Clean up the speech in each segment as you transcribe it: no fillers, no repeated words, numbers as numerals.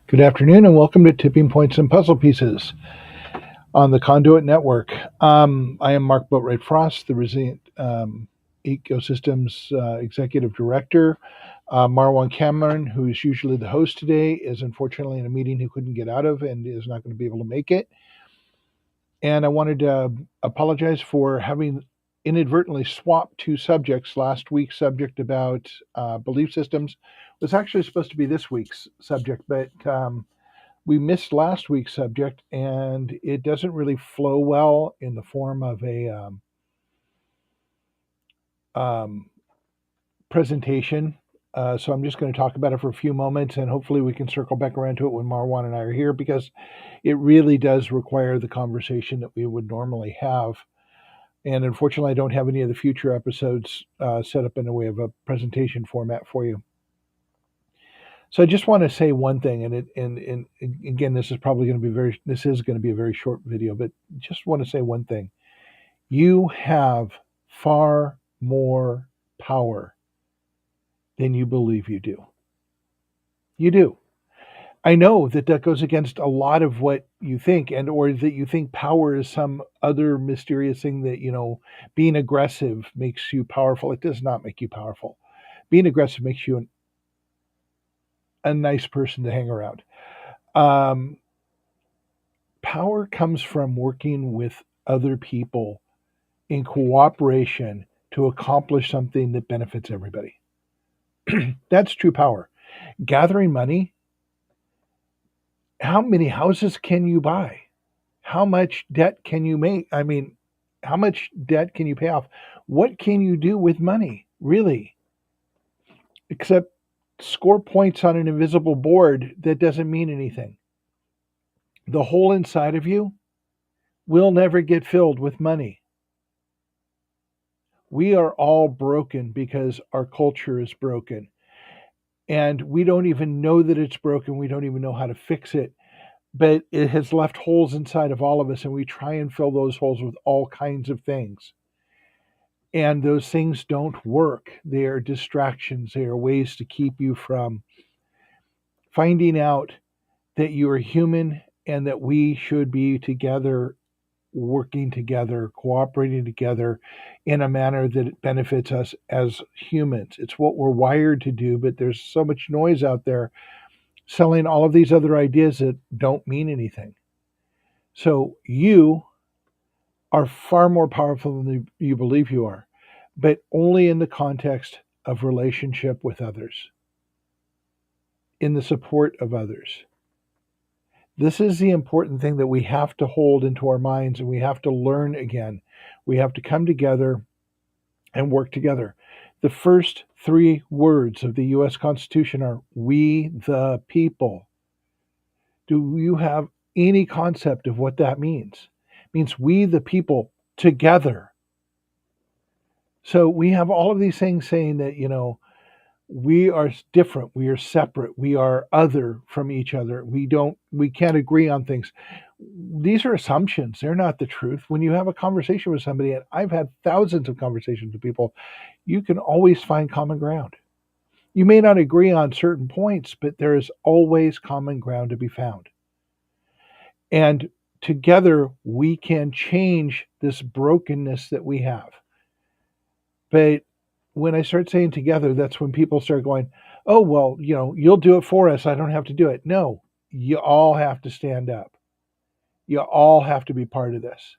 Good afternoon, and welcome to Tipping Points and Puzzle Pieces on the Conduit Network. I am Mark Boatwright Frost, the Resilient Ecosystems Executive Director. Marwan Cameron, who is usually the host today, is unfortunately in a meeting he couldn't get out of and is not going to be able to make it. And I wanted to apologize for having inadvertently swapped two subjects. Last week's subject about belief systems was actually supposed to be this week's subject, but we missed last week's subject, and it doesn't really flow well in the form of a presentation. So I'm just going to talk about it for a few moments, and hopefully we can circle back around to it when Marwan and I are here, because it really does require the conversation that we would normally have. And unfortunately, I don't have any of the future episodes set up in the way of a presentation format for you. So I just want to say one thing, and again, this is going to be a very short video, but just want to say one thing. You have far more power than you believe you do. You do. I know that goes against a lot of what you think, and or that you think power is some other mysterious thing that, being aggressive makes you powerful. It does not make you powerful. Being aggressive makes you a nice person to hang around. Um, Power comes from working with other people in cooperation to accomplish something that benefits everybody. That's true power. Gathering money, how many houses can you buy? How much debt can you make? I mean, how much debt can you pay off? What can you do with money, really? Except score points on an invisible board that doesn't mean anything. The hole inside of you will never get filled with money. We are all broken because our culture is broken. And we don't even know that it's broken. We don't even know how to fix it. But it has left holes inside of all of us, and we try and fill those holes with all kinds of things. And those things don't work. They are distractions. They are ways to keep you from finding out that you are human and that we should be together, working together, cooperating together in a manner that benefits us as humans. It's what we're wired to do, but there's so much noise out there selling all of these other ideas that don't mean anything. So you are far more powerful than you believe you are, but only in the context of relationship with others, in the support of others. This is the important thing that we have to hold into our minds, and we have to learn again. We have to come together and work together. The first three words of the US Constitution are "we the people." Do you have any concept of what that means? It means we the people together. So we have all of these things saying that, we are different, we are separate, we are other from each other. We can't agree on things. These are assumptions. They're not the truth. When you have a conversation with somebody, and I've had thousands of conversations with people, you can always find common ground. You may not agree on certain points, but there is always common ground to be found. And together we can change this brokenness that we have. But when I start saying together, that's when people start going, oh, well, you'll do it for us. I don't have to do it. No, you all have to stand up. You all have to be part of this.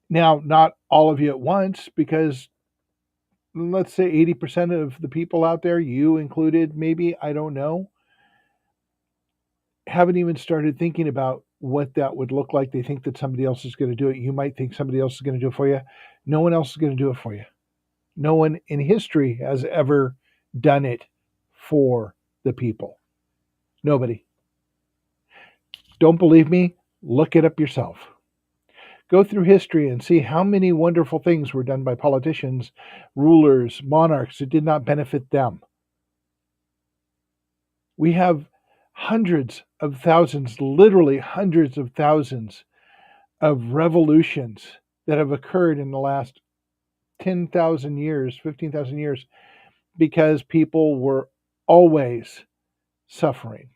Now, not all of you at once, because let's say 80% of the people out there, you included, maybe, I don't know, haven't even started thinking about what that would look like. They think that somebody else is going to do it. You might think somebody else is going to do it for you. No one else is going to do it for you. No one in history has ever done it for the people. Nobody. Don't believe me? Look it up yourself. Go through history and see how many wonderful things were done by politicians, rulers, monarchs that did not benefit them. We have hundreds of thousands, literally hundreds of thousands of revolutions that have occurred in the last 10,000 years, 15,000 years, because people were always suffering.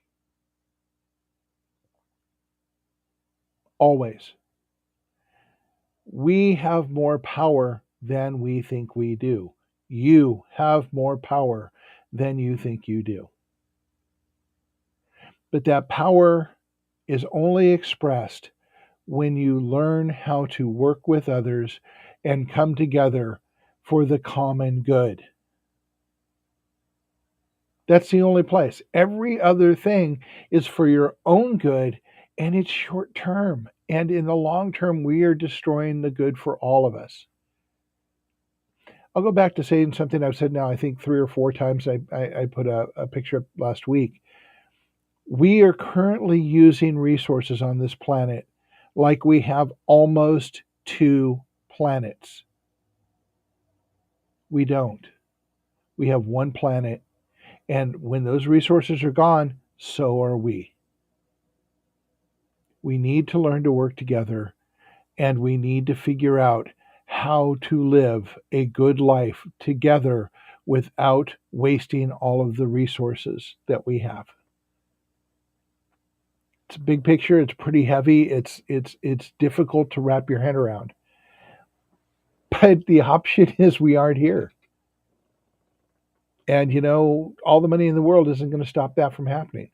always. We have more power than we think we do. You have more power than you think you do. But that power is only expressed when you learn how to work with others and come together for the common good. That's the only place. Every other thing is for your own good, and it's short term. And in the long term, we are destroying the good for all of us. I'll go back to saying something I've said now, I think 3 or 4 times. I put a picture up last week. We are currently using resources on this planet like we have almost 2 planets. We don't. We have one planet. And when those resources are gone, so are we. We need to learn to work together, and we need to figure out how to live a good life together without wasting all of the resources that we have. It's a big picture, it's pretty heavy, it's difficult to wrap your head around. But the option is we aren't here. And all the money in the world isn't going to stop that from happening.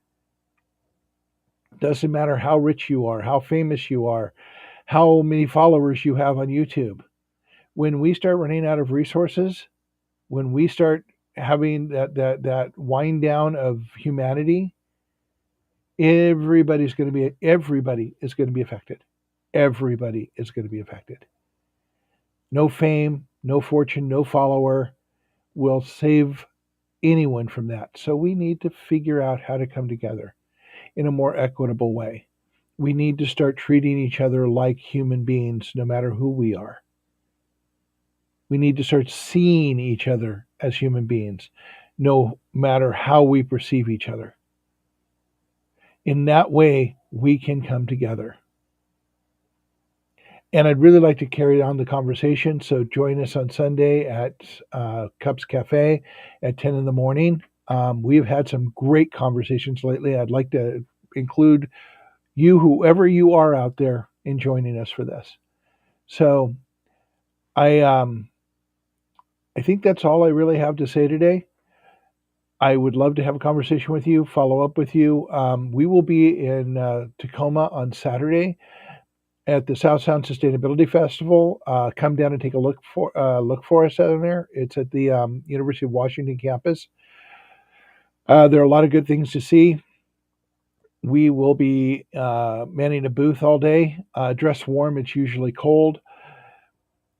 Doesn't matter how rich you are, how famous you are, how many followers you have on YouTube. When we start running out of resources, when we start having that wind down of humanity, everybody is going to be affected. Everybody is going to be affected. No fame, no fortune, no follower will save anyone from that. So we need to figure out how to come together in a more equitable way. We need to start treating each other like human beings, no matter who we are. We need to start seeing each other as human beings, no matter how we perceive each other. In that way, we can come together. And I'd really like to carry on the conversation. So join us on Sunday at Cups Cafe at 10 in the morning. We've had some great conversations lately. I'd like to include you, whoever you are out there, in joining us for this. So I think that's all I really have to say today. I would love to have a conversation with you, follow up with you. We will be in Tacoma on Saturday at the South Sound Sustainability Festival. Come down and take a look for us down there. It's at the University of Washington campus. There are a lot of good things to see. We will be manning a booth all day. Dress warm. It's usually cold.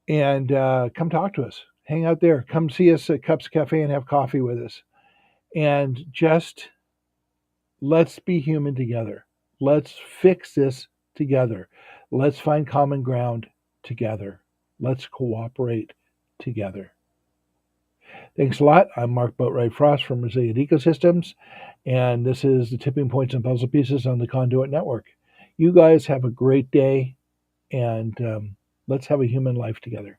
And come talk to us. Hang out there. Come see us at Cups Cafe and have coffee with us. And just let's be human together. Let's fix this together. Let's find common ground together. Let's cooperate together. Thanks a lot. I'm Mark Boatwright Frost from Resilient Ecosystems, and this is the Tipping Points and Puzzle Pieces on the Conduit Network. You guys have a great day, and let's have a human life together.